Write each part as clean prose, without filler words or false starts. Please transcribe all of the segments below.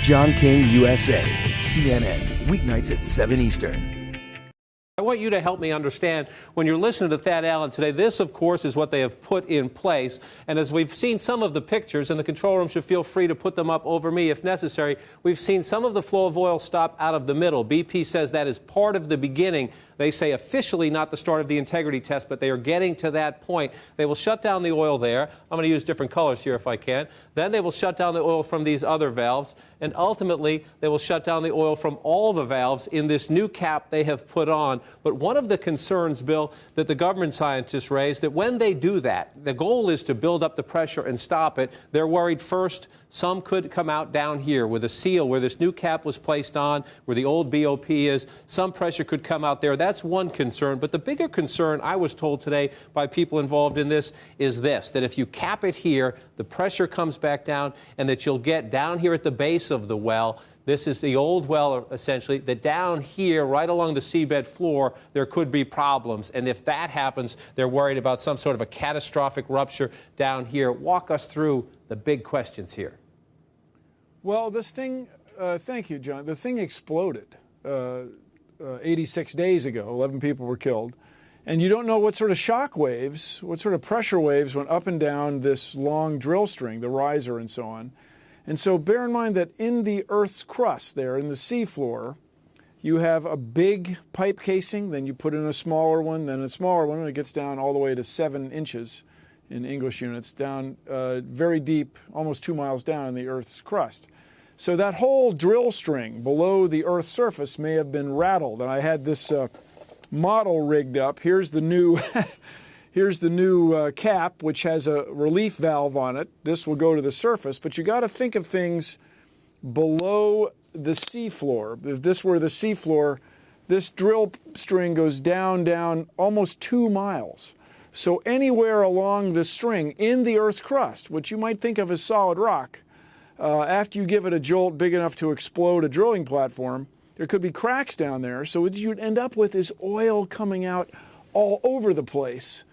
John King, USA, CNN, weeknights at 7 Eastern. I want you to help me understand, when you're listening to Thad Allen today, this, of course, is what they have put in place. And as we've seen some of the pictures, and the control room should feel free to put them up over me if necessary, we've seen some of the flow of oil stop out of the middle. BP says that is part of the beginning. They say officially not the start of the integrity test, but they are getting to that point. They will shut down the oil there. I'm going to use different colors here if I can. Then they will shut down the oil from these other valves. And ultimately, they will shut down the oil from all the valves in this new cap they have put on. But one of the concerns, Bill, that the government scientists raised, that when they do that, the goal is to build up the pressure and stop it. They're worried first some could come out down here with a seal where this new cap was placed on, where the old BOP is. Some pressure could come out there. That's one concern. But the bigger concern, I was told today by people involved in this, is this, that if you cap it here, the pressure comes back down, and that you'll get down here at the base of the well. This is the old well, essentially, that down here, right along the seabed floor, there could be problems. And if that happens, they're worried about some sort of a catastrophic rupture down here. Walk us through the big questions here. Well, this thing, thank you, John. The thing exploded 86 days ago. 11 people were killed. And you don't know what sort of shock waves, what sort of pressure waves went up and down this long drill string, the riser and so on. And so bear in mind that in the Earth's crust there, in the seafloor, you have a big pipe casing, then you put in a smaller one, then a smaller one, and it gets down all the way to 7 inches in English units, down very deep, almost 2 miles down in the Earth's crust. So that whole drill string below the Earth's surface may have been rattled. And I had this model rigged up. Here's the new here's the new cap, which has a relief valve on it. This will go to the surface, but you got to think of things below the seafloor. If this were the seafloor, this drill string goes down almost 2 miles. So anywhere along the string in the Earth's crust, which you might think of as solid rock, after you give it a jolt big enough to explode a drilling platform, there could be cracks down there. So what you'd end up with is oil coming out all over the place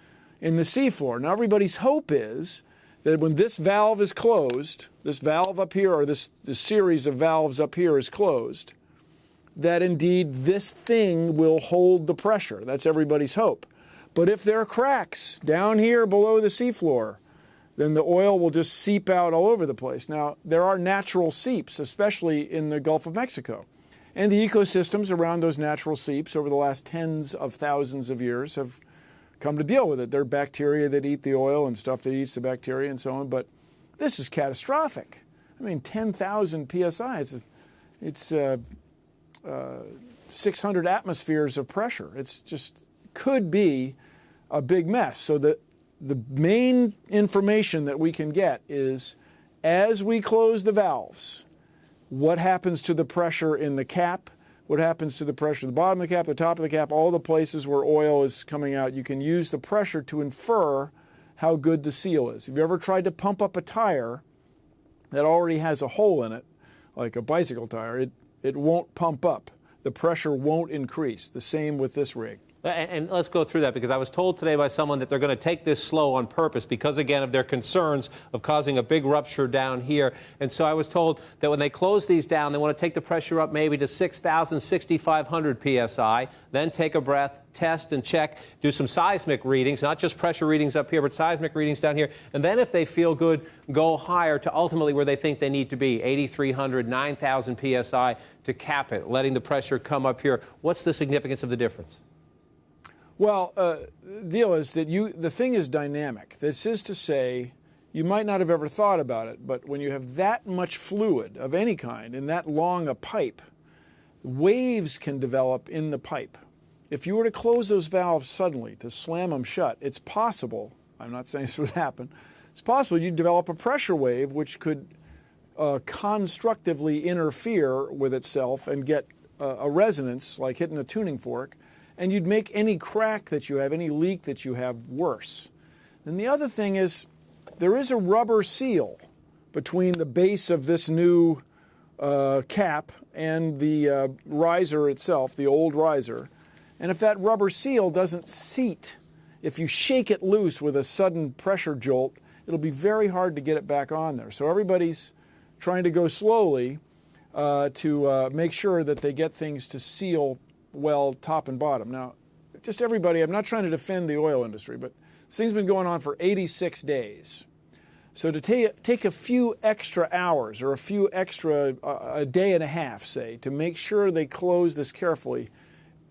in the seafloor. Now, everybody's hope is that when this valve is closed, this valve up here, or this series of valves up here is closed, that indeed this thing will hold the pressure. That's everybody's hope. But if there are cracks down here below the seafloor, then the oil will just seep out all over the place. Now, there are natural seeps, especially in the Gulf of Mexico. And the ecosystems around those natural seeps over the last tens of thousands of years have come to deal with it. There are bacteria that eat the oil and stuff that eats the bacteria and so on. But this is catastrophic. I mean, 10,000 psi. It's 600 atmospheres of pressure. It's just could be a big mess. So the main information that we can get is, as we close the valves, what happens to the pressure in the cap, what happens to the pressure at the bottom of the cap, the top of the cap, all the places where oil is coming out. You can use the pressure to infer how good the seal is. Have you ever tried to pump up a tire that already has a hole in it, like a bicycle tire? It won't pump up. The pressure won't increase. The same with this rig. And let's go through that, because I was told today by someone that they're going to take this slow on purpose because, again, of their concerns of causing a big rupture down here. And so I was told that when they close these down, they want to take the pressure up maybe to 6,000, 6,500 psi, then take a breath, test and check, do some seismic readings, not just pressure readings up here, but seismic readings down here. And then if they feel good, go higher to ultimately where they think they need to be, 8,300, 9,000 psi to cap it, letting the pressure come up here. What's the significance of the difference? Well, the deal is that the thing is dynamic. This is to say, you might not have ever thought about it, but when you have that much fluid of any kind in that long a pipe, waves can develop in the pipe. If you were to close those valves suddenly, to slam them shut, it's possible, I'm not saying this would happen, it's possible you'd develop a pressure wave which could constructively interfere with itself and get a resonance, like hitting a tuning fork, and you'd make any crack that you have, any leak that you have, worse. And the other thing is, there is a rubber seal between the base of this new cap and the riser itself, the old riser. And if that rubber seal doesn't seat, if you shake it loose with a sudden pressure jolt, it'll be very hard to get it back on there. So everybody's trying to go slowly. to make sure that they get things to seal well top and bottom. Now, just everybody, I'm not trying to defend the oil industry, but this thing's been going on for 86 days. So to take a few extra hours or a few extra, a day and a half, say, to make sure they close this carefully,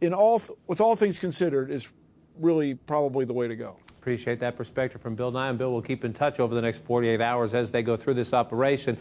with all things considered, is really probably the way to go. Appreciate that perspective from Bill Nye. And Bill will keep in touch over the next 48 hours as they go through this operation.